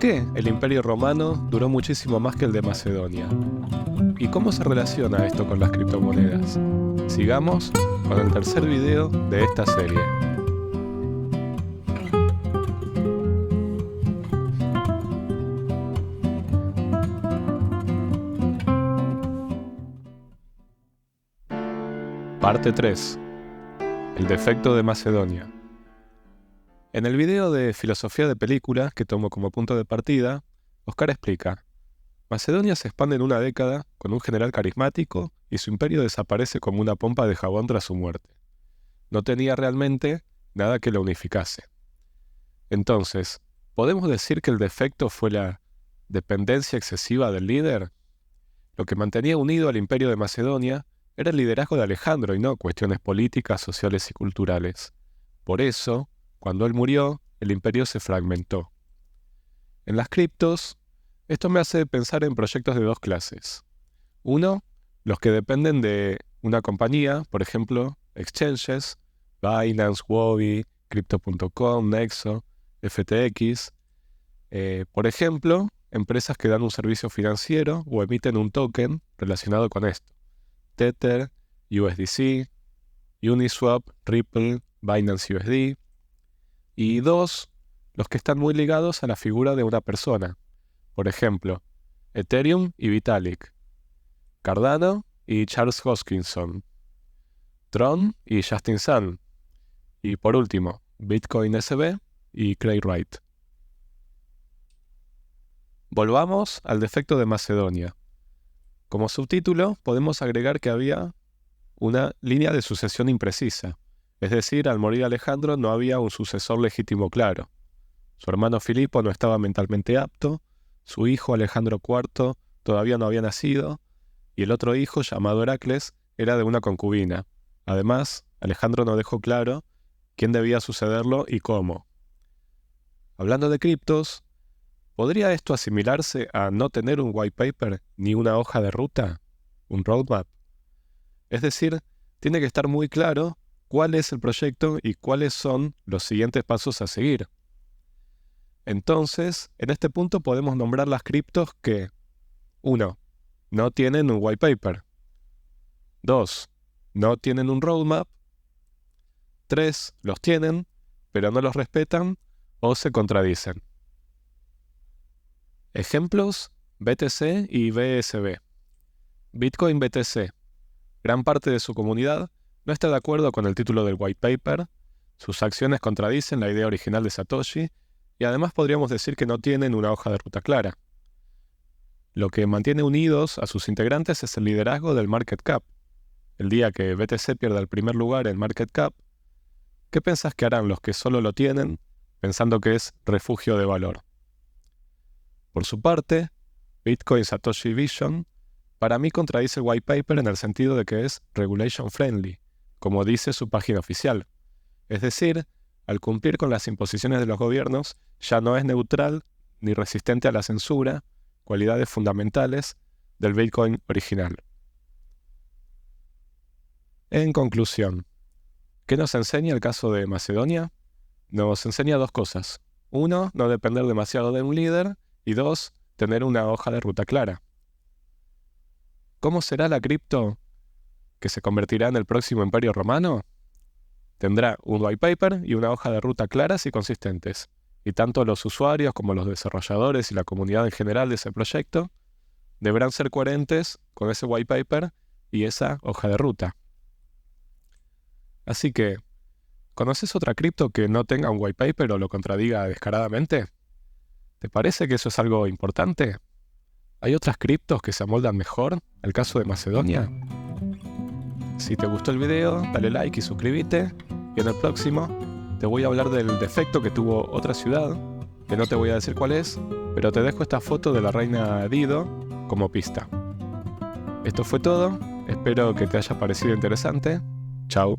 qué el Imperio Romano duró muchísimo más que el de Macedonia? ¿Y cómo se relaciona esto con las criptomonedas? Sigamos con el tercer video de esta serie. Parte 3. El defecto de Macedonia. En el video de Filosofía de Película, que tomo como punto de partida, Oscar explica: Macedonia se expande en una década con un general carismático y su imperio desaparece como una pompa de jabón tras su muerte. No tenía realmente nada que lo unificase. Entonces, ¿podemos decir que el defecto fue la dependencia excesiva del líder? Lo que mantenía unido al imperio de Macedonia era el liderazgo de Alejandro y no cuestiones políticas, sociales y culturales. Por eso, cuando él murió, el imperio se fragmentó. En las criptos, esto me hace pensar en proyectos de dos clases. Uno, los que dependen de una compañía, por ejemplo, exchanges, Binance, Huobi, Crypto.com, Nexo, FTX. Por ejemplo, empresas que dan un servicio financiero o emiten un token relacionado con esto. Tether, USDC, Uniswap, Ripple, Binance USD. Y dos, los que están muy ligados a la figura de una persona. Por ejemplo, Ethereum y Vitalik, Cardano y Charles Hoskinson, Tron y Justin Sun, y por último, Bitcoin SB y Craig Wright. Volvamos al defecto de Macedonia. Como subtítulo, podemos agregar que había una línea de sucesión imprecisa, es decir, al morir Alejandro no había un sucesor legítimo claro. Su hermano Filipo no estaba mentalmente apto, su hijo Alejandro IV todavía no había nacido, y el otro hijo, llamado Heracles, era de una concubina. Además, Alejandro no dejó claro quién debía sucederlo y cómo. Hablando de criptos, ¿podría esto asimilarse a no tener un white paper ni una hoja de ruta, un roadmap? Es decir, tiene que estar muy claro cuál es el proyecto y cuáles son los siguientes pasos a seguir. Entonces, en este punto podemos nombrar las criptos que 1. No tienen un white paper. 2. No tienen un roadmap. 3. Los tienen, pero no los respetan o se contradicen. Ejemplos: BTC y BSB. Bitcoin BTC. Gran parte de su comunidad no está de acuerdo con el título del white paper, sus acciones contradicen la idea original de Satoshi y además podríamos decir que no tienen una hoja de ruta clara. Lo que mantiene unidos a sus integrantes es el liderazgo del market cap. El día que BTC pierda el primer lugar en market cap, ¿qué pensás que harán los que solo lo tienen pensando que es refugio de valor? Por su parte, Bitcoin Satoshi Vision para mí contradice el white paper en el sentido de que es regulation friendly, como dice su página oficial. Es decir, al cumplir con las imposiciones de los gobiernos, ya no es neutral ni resistente a la censura, cualidades fundamentales del Bitcoin original. En conclusión, ¿qué nos enseña el caso de Macedonia? Nos enseña dos cosas. 1, no depender demasiado de un líder, y 2, tener una hoja de ruta clara. ¿Cómo será la cripto que se convertirá en el próximo imperio romano? Tendrá un white paper y una hoja de ruta claras y consistentes, y tanto los usuarios como los desarrolladores y la comunidad en general de ese proyecto deberán ser coherentes con ese white paper y esa hoja de ruta. Así que, ¿conoces otra cripto que no tenga un white paper o lo contradiga descaradamente? ¿Te parece que eso es algo importante? ¿Hay otras criptos que se amoldan mejor al caso de Macedonia? Si te gustó el video, dale like y suscríbete. Y en el próximo te voy a hablar del defecto que tuvo otra ciudad, que no te voy a decir cuál es, pero te dejo esta foto de la reina Dido como pista. Esto fue todo, espero que te haya parecido interesante. Chao.